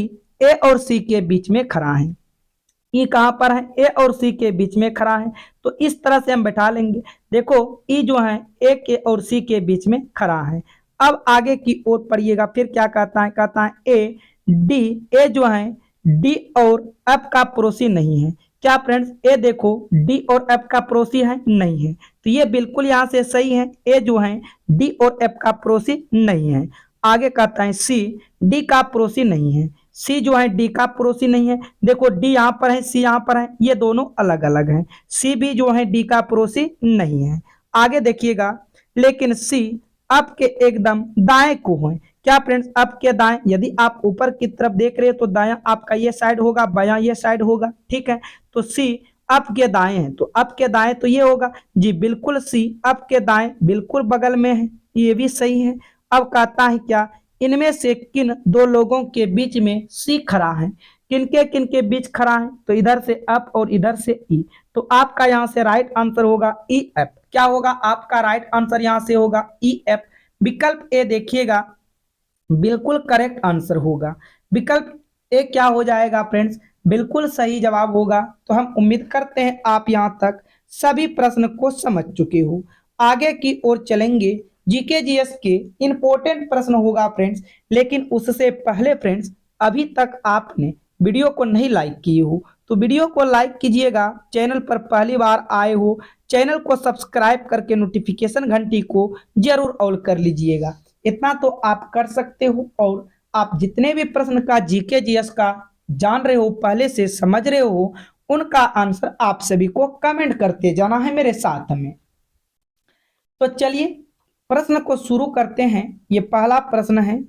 ए और सी के बीच में खड़ा है। ई कहां पर है? ए और सी के बीच में खड़ा है। तो इस तरह से हम बैठा लेंगे। देखो ई जो है ए के और सी के बीच में खड़ा है। अब आगे की ओर पढ़िएगा। फिर क्या कहता है? कहता है ए डी ए जो है डी और एफ का पड़ोसी नहीं है। क्या फ्रेंड्स? ए देखो डी और एफ का पड़ोसी है? नहीं है। तो ये बिल्कुल यहां से सही है। ए जो है डी और एफ का पड़ोसी नहीं है। आगे कहता है सी डी का पड़ोसी नहीं है। सी जो है डी का पड़ोसी नहीं है। देखो डी यहाँ पर है, सी यहाँ पर है, ये दोनों अलग अलग हैं। सी भी जो है डी का पड़ोसी नहीं है। आगे देखिएगा, लेकिन सी अप के एकदम दाएं को है। क्या फ्रेंड्स? अप के दाएं, यदि आप ऊपर की तरफ देख रहे हैं तो दायां आपका ये साइड होगा, बायां ये साइड होगा। ठीक है, तो सी अप के दाएं है तो अप के दाएं तो ये होगा। जी बिल्कुल, सी अप के दाएं बिल्कुल बगल में है, ये भी सही है। अब कहता है क्या? इनमें से किन दो लोगों के बीच में सी खड़ा है? किन के बीच खड़ा है? तो इधर से अप और इधर से ई। तो आपका यहां से राइट आंसर होगा ई एफ। क्या होगा? आपका राइट आंसर यहां से होगा ई एफ। विकल्प ए देखिएगा बिल्कुल करेक्ट आंसर होगा। विकल्प ए क्या हो जाएगा फ्रेंड्स? बिल्कुल सही जवाब होगा। तो हम उम्मीद करते हैं आप यहां तक सभी प्रश्न को समझ चुके हो। आगे की ओर चलेंगे। जीके जीएस के इंपॉर्टेंट प्रश्न होगा फ्रेंड्स, लेकिन उससे पहले फ्रेंड्स अभी तक आपने वीडियो को नहीं लाइक किए हो तो वीडियो को लाइक कीजिएगा। चैनल पर पहली बार आए हो, चैनल को सब्सक्राइब करके नोटिफिकेशन घंटी को जरूर ऑल कर लीजिएगा। इतना तो आप कर सकते हो। और आप जितने भी प्रश्न का जीके जीएस का जान रहे हो, पहले से समझ रहे हो, उनका आंसर आप सभी को कमेंट करते जाना है मेरे साथ में। तो चलिए प्रश्न को शुरू करते हैं। ये पहला प्रश्न है,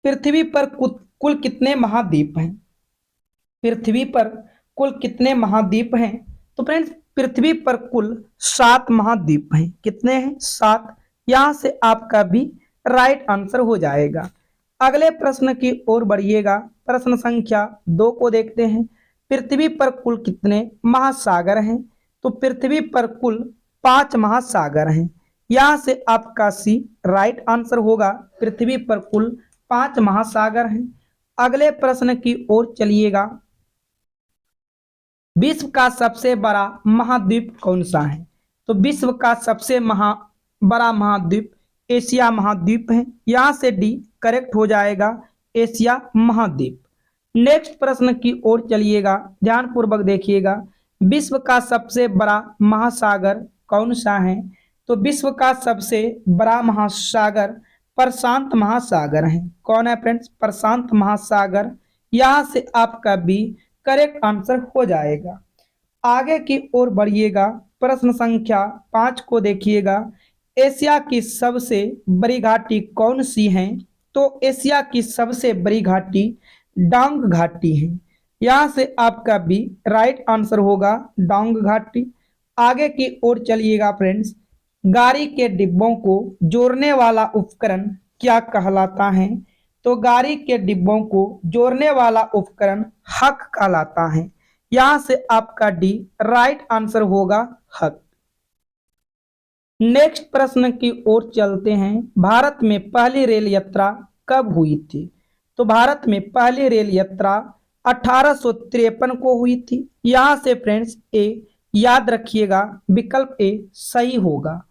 पृथ्वी पर कुल कितने महाद्वीप हैं? पृथ्वी पर कुल कितने महाद्वीप हैं? तो फ्रेंड्स पृथ्वी पर कुल 7 महाद्वीप हैं। कितने हैं? 7। यहां से आपका भी राइट आंसर हो जाएगा। अगले प्रश्न की ओर बढ़िएगा। प्रश्न संख्या 2 को देखते हैं। पृथ्वी पर कुल कितने महासागर हैं? तो पृथ्वी पर कुल 5 महासागर हैं। यहां से आपका सी राइट आंसर होगा। पृथ्वी पर कुल 5 महासागर हैं। अगले प्रश्न की ओर चलिएगा। विश्व का सबसे बड़ा महाद्वीप कौन सा है? तो विश्व का सबसे बड़ा महाद्वीप एशिया महाद्वीप है। यहां से डी करेक्ट हो जाएगा, एशिया महाद्वीप। नेक्स्ट प्रश्न की ओर चलिएगा, ध्यान पूर्वक देखिएगा। विश्व का सबसे बड़ा महासागर कौन सा है? तो विश्व का सबसे बड़ा महासागर प्रशांत महासागर है। कौन है फ्रेंड्स? प्रशांत महासागर। यहां से आपका भी करेक्ट आंसर हो जाएगा। आगे की ओर बढ़िएगा। प्रश्न संख्या 5 को देखिएगा। एशिया की सबसे बड़ी घाटी कौन सी है? तो एशिया की सबसे बड़ी घाटी डांग घाटी है। यहां से आपका भी राइट आंसर होगा, डांग घाटी। आगे की ओर चलिएगा फ्रेंड्स। गाड़ी के डिब्बों को जोड़ने वाला उपकरण क्या कहलाता है? तो गाड़ी के डिब्बों को जोड़ने वाला उपकरण हक कहलाता है। यहां से आपका डी राइट आंसर होगा, हक। नेक्स्ट प्रश्न की ओर चलते हैं। भारत में पहली रेल यात्रा कब हुई थी? तो भारत में पहली रेल यात्रा 1853 को हुई थी। यहां से फ्रेंड्स ए याद रखिएगा, विकल्प ए सही होगा।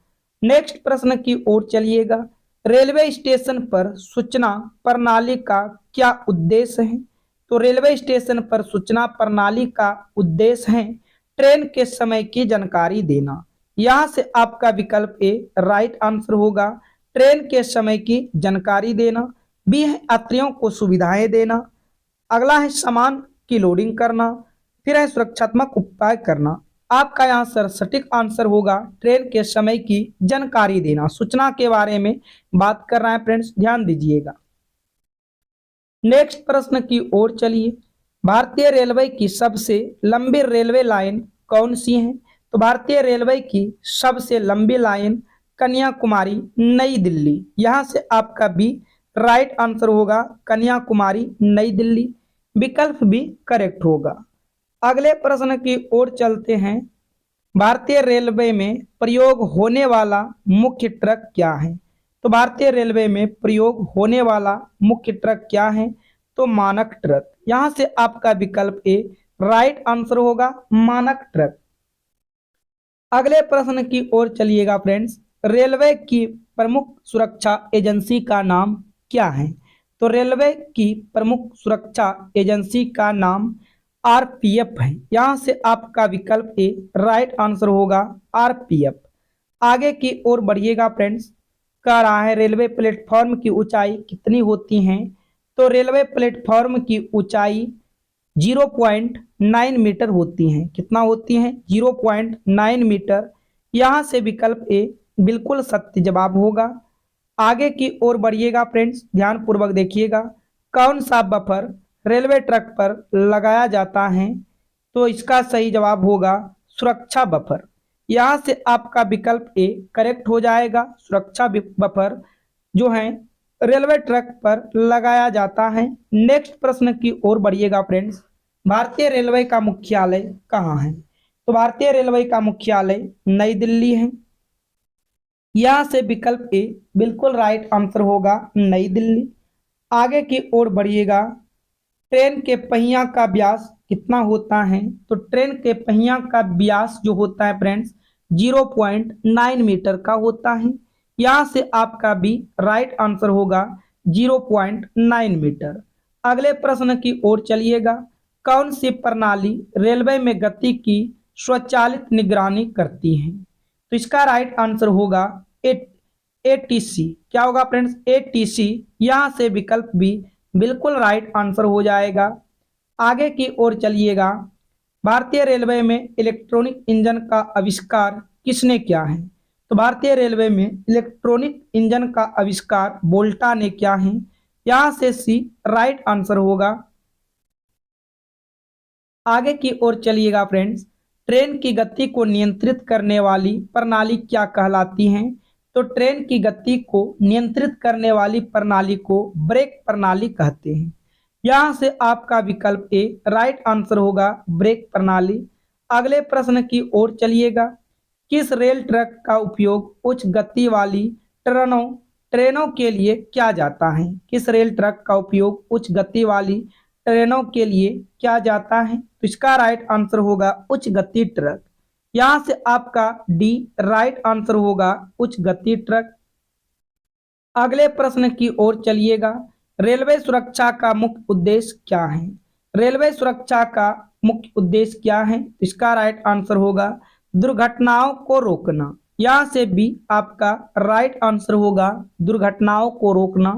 नेक्स्ट प्रश्न की ओर चलिएगा। रेलवे स्टेशन पर सूचना प्रणाली का क्या उद्देश्य है? तो रेलवे स्टेशन पर सूचना प्रणाली का उद्देश्य है ट्रेन के समय की जानकारी देना। यहां से आपका विकल्प ए राइट आंसर होगा, ट्रेन के समय की जानकारी देना। बी है यात्रियों को सुविधाएं देना। अगला है सामान की लोडिंग करना। फिर है सुरक्षात्मक उपाय करना। आपका आंसर सटीक आंसर होगा, ट्रेन के समय की जानकारी देना। सूचना के बारे में बात कर रहे हैं फ्रेंड्स, ध्यान दीजिएगा। नेक्स्ट प्रश्न की ओर चलिए। भारतीय रेलवे की सबसे लंबी रेलवे लाइन कौन सी है? तो भारतीय रेलवे की सबसे लंबी लाइन कन्याकुमारी नई दिल्ली। यहां से आपका भी राइट आंसर होगा, कन्याकुमारी नई दिल्ली। विकल्प भी करेक्ट होगा। अगले प्रश्न की ओर चलते हैं। भारतीय रेलवे में प्रयोग होने वाला मुख्य ट्रक क्या है? तो भारतीय रेलवे में प्रयोग होने वाला मुख्य ट्रक क्या है? तो मानक ट्रक। यहां से आपका विकल्प ए राइट आंसर होगा, मानक ट्रक। अगले प्रश्न की ओर चलिएगा फ्रेंड्स। रेलवे की प्रमुख सुरक्षा एजेंसी का नाम क्या है? तो रेलवे की प्रमुख सुरक्षा एजेंसी का नाम आरपीएफ है। यहां से आपका विकल्प ए राइट आंसर होगा, आरपीएफ। आगे की ओर बढ़िएगा फ्रेंड्स। कह रहा है रेलवे प्लेटफॉर्म की ऊंचाई कितनी होती है? तो रेलवे प्लेटफॉर्म की ऊंचाई 0.9 मीटर होती है। कितना होती है? 0.9 मीटर। यहां से विकल्प ए बिल्कुल सत्य जवाब होगा। आगे की ओर बढ़िएगा फ्रेंड्स, ध्यान पूर्वक देखिएगा। कौन सा बफर रेलवे ट्रैक पर लगाया जाता है? तो इसका सही जवाब होगा सुरक्षा बफर। यहां से आपका विकल्प ए करेक्ट हो जाएगा। सुरक्षा बफर जो है रेलवे ट्रैक पर लगाया जाता है। नेक्स्ट प्रश्न की ओर बढ़िएगा फ्रेंड्स। भारतीय रेलवे का मुख्यालय कहाँ है? तो भारतीय रेलवे का मुख्यालय नई दिल्ली है। यहां से विकल्प ए बिल्कुल राइट आंसर होगा, नई दिल्ली। आगे की ओर बढ़िएगा। ट्रेन के पहिया का व्यास कितना होता है? तो ट्रेन के पहिया का व्यास जो होता है फ्रेंड्स 0.9 मीटर का होता है। यहां से आपका भी राइट आंसर होगा 0.9 मीटर। अगले प्रश्न की ओर चलिएगा। कौन सी प्रणाली रेलवे में गति की स्वचालित निगरानी करती है? तो इसका राइट आंसर होगा एटीसी। क्या होगा फ्रेंड्स? एटीसी। यहां से विकल्प भी बिल्कुल राइट आंसर हो जाएगा। आगे की ओर चलिएगा। भारतीय रेलवे में इलेक्ट्रॉनिक इंजन का आविष्कार किसने किया है? तो भारतीय रेलवे में इलेक्ट्रॉनिक इंजन का आविष्कार वोल्टा ने किया है। यहां से सी राइट आंसर होगा। आगे की ओर चलिएगा फ्रेंड्स। ट्रेन की गति को नियंत्रित करने वाली प्रणाली क्या कहलाती है? तो ट्रेन की गति को नियंत्रित करने वाली प्रणाली को ब्रेक प्रणाली कहते हैं। यहां से आपका विकल्प ए राइट आंसर होगा, ब्रेक प्रणाली। अगले प्रश्न की ओर चलिएगा। किस रेल ट्रैक का उपयोग उच्च गति वाली ट्रेनों ट्रेनों के लिए किया जाता है? किस रेल ट्रैक का उपयोग उच्च गति वाली ट्रेनों के लिए किया जाता है? तो इसका राइट आंसर होगा उच्च गति ट्रक। यहां से आपका डी राइट आंसर होगा, उच्च गति ट्रक। अगले प्रश्न की ओर चलिएगा। रेलवे सुरक्षा का मुख्य उद्देश्य क्या है? रेलवे सुरक्षा का मुख्य उद्देश्य क्या है? तो इसका राइट आंसर होगा दुर्घटनाओं को रोकना। यहां से भी आपका राइट आंसर होगा दुर्घटनाओं को रोकना।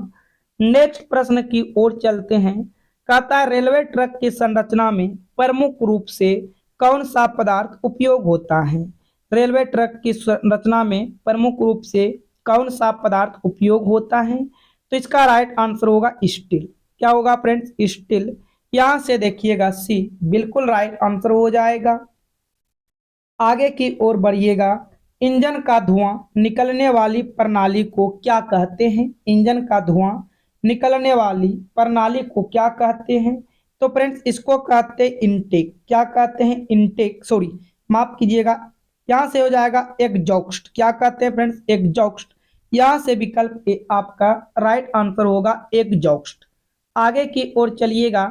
नेक्स्ट प्रश्न की ओर चलते हैं। कहता है रेलवे ट्रैक की संरचना में प्रमुख रूप से कौन सा पदार्थ उपयोग होता है? रेलवे ट्रैक की संरचना में प्रमुख रूप से कौन सा पदार्थ उपयोग होता है? तो इसका राइट आंसर होगा स्टील। क्या होगा फ्रेंड्स? स्टील। यहां से देखिएगा सी बिल्कुल राइट आंसर हो जाएगा। आगे की ओर बढ़िएगा। इंजन का धुआं निकलने वाली प्रणाली को क्या कहते हैं? इंजन का धुआं निकलने वाली प्रणाली को क्या कहते हैं? तो फ्रेंड्स इसको कहते हैं इनटेक। क्या कहते हैं? इनटेक, सॉरी माफ कीजिएगा, यहां से हो जाएगा एग्जॉस्ट। क्या कहते हैं फ्रेंड्स? एग्जॉस्ट। यहां से विकल्प ए आपका राइट आंसर होगा, एग्जॉस्ट। आगे की ओर चलिएगा।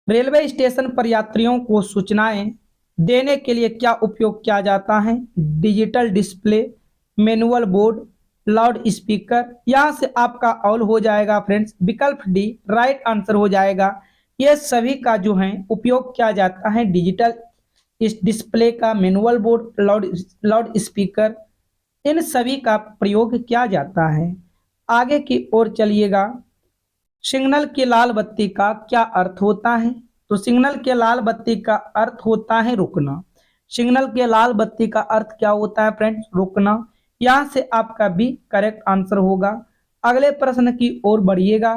रेलवे स्टेशन पर यात्रियों को सूचनाएं देने के लिए क्या उपयोग किया जाता है? Digital display, manual board, loud speaker. यहां से आपका ऑल हो जाएगा फ्रेंड्स, विकल्प डी राइट आंसर हो जाएगा। ये सभी का जो है उपयोग किया जाता है, डिजिटल इस डिस्प्ले का, मैनुअल बोर्ड, लाउड स्पीकर, इन सभी का प्रयोग किया जाता है। आगे की ओर चलिएगा। सिग्नल की लाल बत्ती का क्या अर्थ होता है? तो सिग्नल के लाल बत्ती का अर्थ होता है रुकना। सिग्नल के लाल बत्ती का अर्थ क्या होता है फ्रेंड्स? रुकना। यहां से आपका भी करेक्ट आंसर होगा। अगले प्रश्न की ओर बढ़िएगा।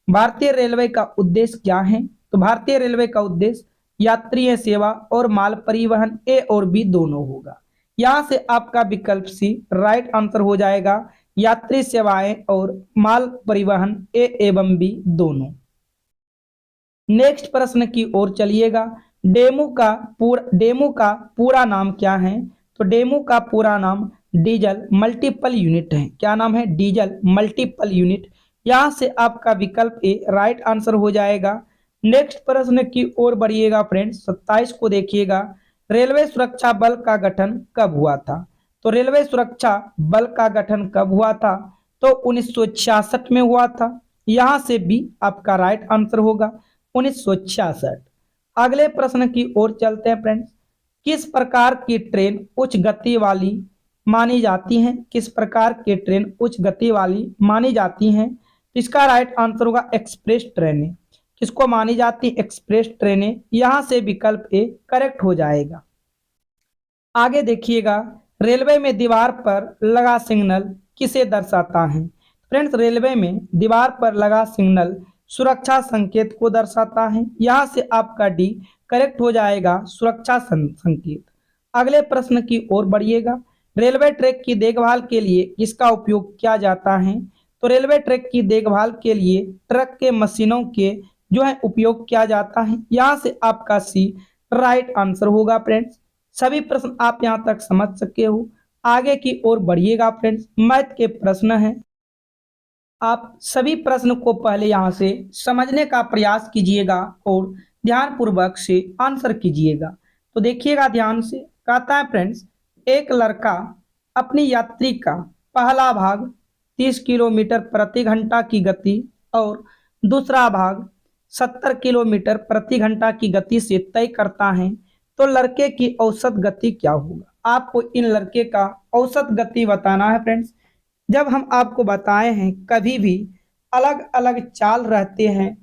भारतीय रेलवे का उद्देश्य क्या है? तो भारतीय रेलवे का उद्देश्य यात्रीय सेवा और माल परिवहन, ए और बी दोनों होगा। यहां से आपका विकल्प सी राइट आंसर हो जाएगा, यात्री सेवाएं और माल परिवहन, ए एवं बी दोनों। नेक्स्ट प्रश्न की ओर चलिएगा। डेमू का पूरा नाम क्या है? तो डेमू का पूरा नाम डीजल मल्टीपल यूनिट है। क्या नाम है? Diesel multiple unit. यहां से आपका विकल्प ए राइट आंसर हो जाएगा। नेक्स्ट प्रश्न की ओर बढ़िएगा फ्रेंड्स। 27 को देखिएगा। रेलवे सुरक्षा बल का गठन कब हुआ था? तो रेलवे सुरक्षा बल का गठन कब हुआ था? तो 1966 में हुआ था। यहां से भी आपका राइट आंसर होगा 1966। अगले प्रश्न की ओर चलते हैं फ्रेंड्स। किस प्रकार की ट्रेन उच्च गति वाली मानी जाती है? किस प्रकार की ट्रेन उच्च गति वाली मानी जाती हैं? तो इसका राइट आंसर होगा एक्सप्रेस ट्रेनें। किसको मानी जाती? एक्सप्रेस ट्रेनें। यहां से विकल्प ए करेक्ट हो जाएगा। आगे देखिएगा। रेलवे में दीवार पर लगा सिग्नल किसे दर्शाता है? फ्रेंड्स रेलवे में दीवार पर लगा सिग्नल सुरक्षा संकेत को दर्शाता है। यहां से आपका डी करेक्ट हो जाएगा, सुरक्षा संकेत। अगले प्रश्न की ओर बढ़िएगा। रेलवे ट्रैक की देखभाल के लिए किसका उपयोग किया जाता है? तो रेलवे ट्रैक की देखभाल के लिए ट्रक के मशीनों के जो है उपयोग किया जाता है। यहां से आपका सी राइट आंसर होगा फ्रेंड्स। सभी प्रश्न आप यहां तक समझ सके हो। आगे की ओर बढ़िएगा फ्रेंड्स। मैथ के प्रश्न है। आप सभी प्रश्न को पहले यहां से समझने का प्रयास कीजिएगा और ध्यानपूर्वक से आंसर कीजिएगा। तो देखिएगा ध्यान से। कहता है फ्रेंड्स, एक लड़का अपनी यात्री का पहला भाग 30 किलोमीटर प्रति घंटा की गति और दूसरा भाग 70 किलोमीटर प्रति घंटा की गति से तय करता है तो लड़के की औसत गति क्या होगा। आपको इन लड़के का औसत गति बताना है फ्रेंड्स। जब हम आपको बताए हैं कभी भी अलग अलग चाल रहते हैं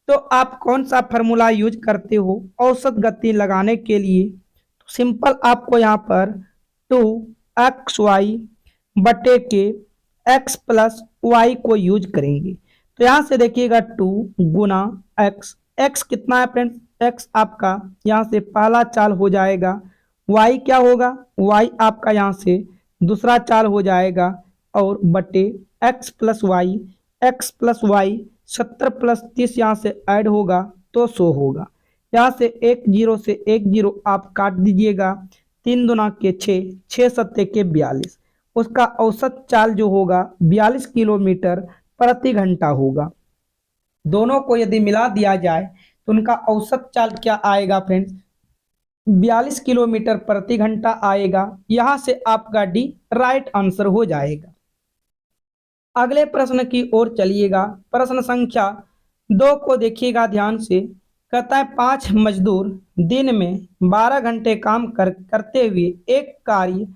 तो आप कौन सा फार्मूला यूज करते हो औसत गति लगाने के लिए। तो सिंपल आपको यहाँ पर 2xy बटे के x प्लस वाई को यूज करेंगे। तो यहाँ से देखिएगा 2 गुना x, x कितना है फ्रेंड्स, x आपका यहाँ से पहला चाल हो जाएगा, y क्या होगा, y आपका यहाँ से दूसरा चाल हो जाएगा और बटे x plus y, x plus y 70 plus 30 यहाँ से ऐड होगा तो 100 होगा। यहाँ से एक जीरो से एक जीरो आप काट दीजिएगा, 3 दूना के 6, 6 सत्ते के 42, उसका औसत चाल जो होगा 42 किलोमीटर प्रति घंटा होगा। दोनों को यदि मिला दिया जाए तो उनका औसत चाल क्या आएगा फ्रेंड्स, 42 किलोमीटर प्रति घंटा आएगा। यहाँ से आपका डी राइट आंसर हो जाएगा। अगले प्रश्न की ओर चलिएगा। प्रश्न संख्या 2 को देखिएगा ध्यान से। कहता है 5 मजदूर दिन में 12 घंटे काम करते हुए एक कार्य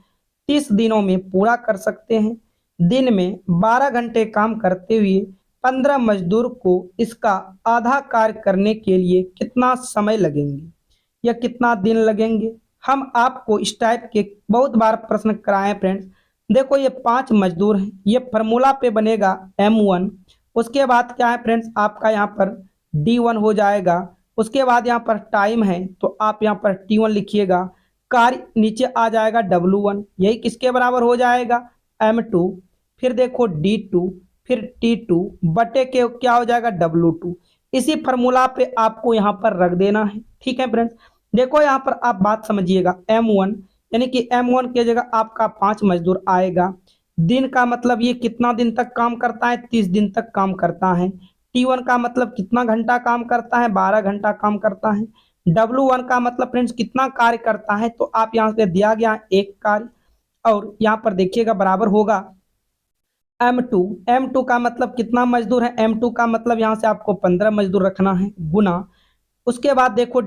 30 दिनों में पूरा कर सकते हैं। दिन में 12 घंटे काम करते हुए 15 मजदूर को इसका आधा कार्य करने के लिए कितना समय लगेंगे या कितना दिन लगेंगे। हम आपको इस टाइप के बहुत बार प्रश्न कराए फ्रेंड्स। देखो ये 5 मजदूर हैं, ये फार्मूला पे बनेगा M1। उसके बाद क्या है फ्रेंड्स, आपका यहाँ पर D1 हो जाएगा। उसके बाद यहाँ पर टाइम है तो आप यहाँ पर T1 लिखिएगा। कार्य नीचे आ जाएगा W1, यही किसके बराबर हो जाएगा M2। फिर देखो D2, फिर T2 बटे के क्या हो जाएगा W2। इसी फार्मूला पे आपको यहाँ पर रख देना है। ठीक है फ्रेंड्स, देखो यहाँ पर आप बात समझिएगा। M1 यानी कि M1 की जगह आपका 5 मजदूर आएगा। दिन का मतलब ये कितना दिन तक काम करता है, 30 दिन तक काम करता है। T1 का मतलब कितना घंटा काम करता है, 12 घंटा काम करता है। W1 का मतलब फ्रेंड्स कितना कार्य करता है, तो आप यहाँ से दिया गया एक कार्य और यहाँ पर देखिएगा बराबर होगा M2। M2 का मतलब कितना मजदूर है, M2 का मतलब यहाँ से आपको 15 मजदूर रखना है गुना। उसके बाद देखो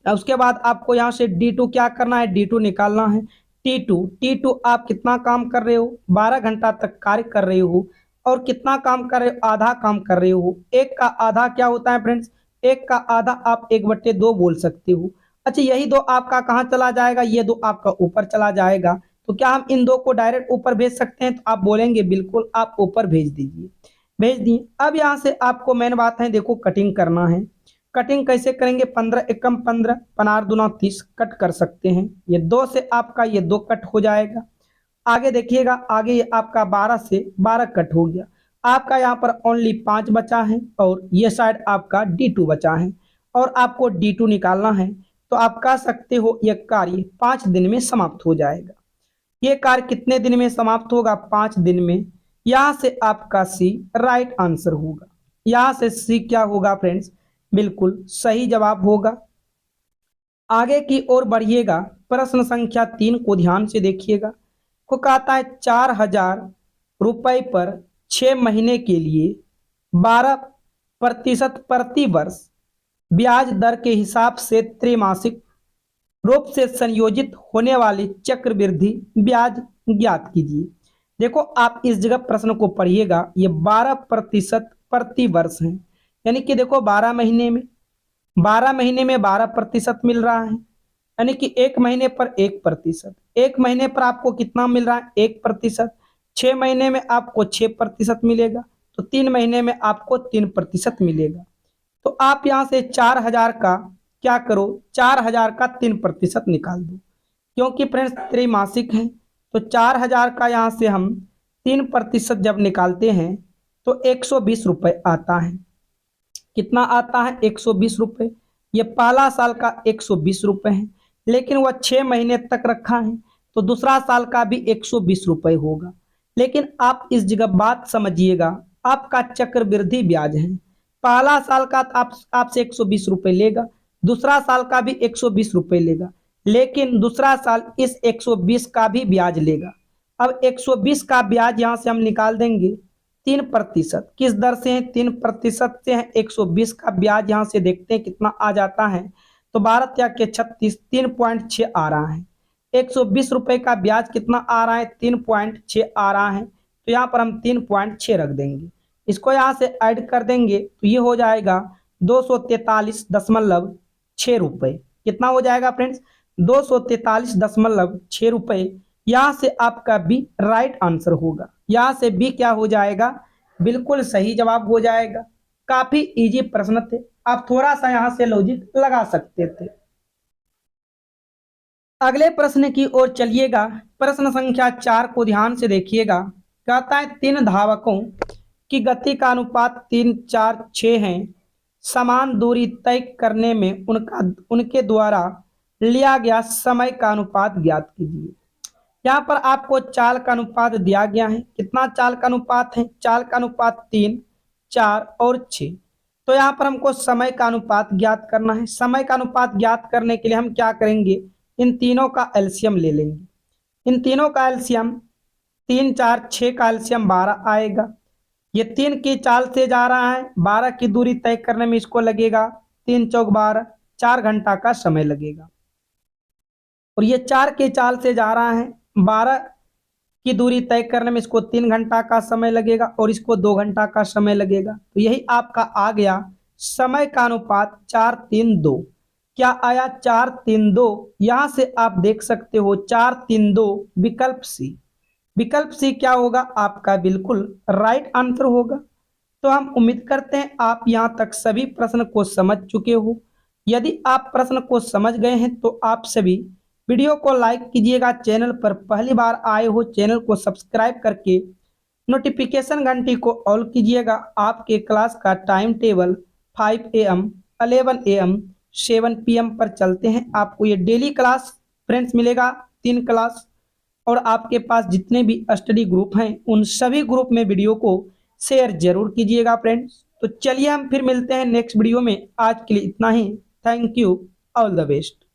उसके बाद आपको यहाँ से D2 क्या करना है, D2 निकालना है। T2 आप कितना काम कर रहे हो, 12 घंटा तक कार्य कर रहे हो और कितना काम कर रहे हो, आधा काम कर रहे हो। एक का आधा क्या होता है फ्रेंड्स, एक का आधा आप 1/2 बोल सकते हो। अच्छा यही 2 आपका कहाँ चला जाएगा, ये 2 आपका ऊपर चला जाएगा। तो क्या हम इन 2 को डायरेक्ट ऊपर भेज सकते हैं, तो आप बोलेंगे बिल्कुल आप ऊपर भेज दीजिए, भेज दिए। अब यहाँ से आपको मेन बात है, देखो कटिंग करना है। कटिंग कैसे करेंगे, 15 एकम 15, 15 दूना 30 कट कर सकते हैं। ये 2 से आपका ये 2 कट हो जाएगा। आगे देखिएगा, आगे ये आपका 12 से 12 कट हो गया। आपका यहाँ पर ओनली 5 बचा है और ये साइड आपका D2 बचा है और आपको D2 निकालना है। तो आप कह सकते हो ये कार्य 5 दिन में समाप्त हो जाएगा। ये कार्य कितने दिन में समाप्त होगा, 5 दिन में। यहाँ से आपका C राइट आंसर होगा। यहाँ से C क्या होगा फ्रेंड्स, बिल्कुल सही जवाब होगा। आगे की ओर बढ़िएगा। प्रश्न संख्या 3 को ध्यान से देखिएगा। को कहता है 4000 रुपए पर 6 महीने के लिए 12% प्रति वर्ष ब्याज दर के हिसाब से त्रैमासिक रूप से संयोजित होने वाली चक्रवृद्धि ब्याज ज्ञात कीजिए। देखो आप इस जगह प्रश्न को पढ़िएगा, ये 12% प्रति वर्ष है, यानी कि देखो 12 महीने में 12% मिल रहा है, यानी कि 1 महीने पर 1%। 1 महीने पर आपको कितना मिल रहा है, 1%। 6 महीने में आपको 6% मिलेगा, तो 3 महीने में आपको 3% मिलेगा। तो आप यहाँ से 4000 का क्या करो, 4000 का 3% निकाल दो, क्योंकि फ्रेंड्स त्रैमासिक है। तो 4000 का यहाँ से हम 3% जब निकालते हैं तो 120 रुपये आता है। कितना आता है, 120 रुपये। ये पहला साल का 120 रुपये है, लेकिन वह 6 महीने तक रखा है तो दूसरा साल का भी 120 रुपये होगा। लेकिन आप इस जगह बात समझिएगा, आपका चक्रवृद्धि ब्याज है। पहला साल का आपसे 120 रुपये लेगा, दूसरा साल का भी 120 रुपये लेगा, लेकिन दूसरा साल इस 120 का भी ब्याज लेगा। अब 120 का ब्याज यहाँ से हम निकाल देंगे, 3%। किस दर से है? 3% से है। 120 का ब्याज यहाँ से देखते हैं कितना आ जाता है, तो 12 त्या के 36, 3.6 आ रहा है। 120 रुपए का ब्याज कितना आ रहा है? 3.6 आ रहा है, तो यहाँ पर हम 3.6 रख देंगे। इसको यहाँ से ऐड कर देंगे तो ये हो जाएगा 243.6 रुपए। कितना हो जाएगा फ्रेंड्स? 243.6 रुपए। यहाँ से आपका बी राइट आंसर होगा। यहाँ से बी क्या हो जाएगा? बिल्कुल सही जवाब हो जाएगा। काफी इजी प्रश्न थे, आप थोड़ा सा यहाँ से लॉजिक लगा सकते थे। अगले प्रश्न की ओर चलिएगा। प्रश्न संख्या 4 को ध्यान से देखिएगा। कहता है 3 धावकों की गति का अनुपात 3, 4, 6 है। समान दूरी तय करने में उनके द्वारा लिया गया समय का अनुपात ज्ञात कीजिए। यहाँ पर आपको चाल का अनुपात दिया गया है। कितना चाल का अनुपात है? चाल का अनुपात 3, 4 और 6। तो यहाँ पर हमको समय का अनुपात ज्ञात करना है। समय का अनुपात ज्ञात करने के लिए हम क्या करेंगे? इन तीनों का एलसीएम ले लेंगे। इन तीनों का एलसीएम 3, 4, 6 का एलसीएम 12 आएगा। ये 3 की चाल से जा रहा है, 12 की दूरी तय करने में इसको लगेगा 3 चौक 12, 4 घंटा का समय लगेगा। और ये 4 की चाल से जा रहा है, 12 की दूरी तय करने में इसको 3 घंटा का समय लगेगा और इसको 2 घंटा का समय लगेगा। तो यही आपका आ गया समय का अनुपात 4, 3, 2। क्या आया? 4, 3, 2। यहां से आप देख सकते हो 4, 3, 2 विकल्प सी। विकल्प सी क्या होगा? आपका बिल्कुल राइट आंसर होगा। तो हम उम्मीद करते हैं आप यहां तक सभी प्रश्न को समझ चुके हो। यदि आप प्रश्न को समझ गए हैं तो आप सभी वीडियो को लाइक कीजिएगा। चैनल पर पहली बार आए हो चैनल को सब्सक्राइब करके नोटिफिकेशन घंटी को ऑल कीजिएगा। आपके क्लास का time table 5 AM, 11 AM, 7 PM पर चलते हैं। आपको ये डेली क्लास फ्रेंड्स मिलेगा, 3 क्लास। और आपके पास जितने भी स्टडी ग्रुप हैं उन सभी ग्रुप में वीडियो को शेयर जरूर कीजिएगा फ्रेंड्स। तो चलिए हम फिर मिलते हैं नेक्स्ट वीडियो में। आज के लिए इतना ही। Thank you, all the best.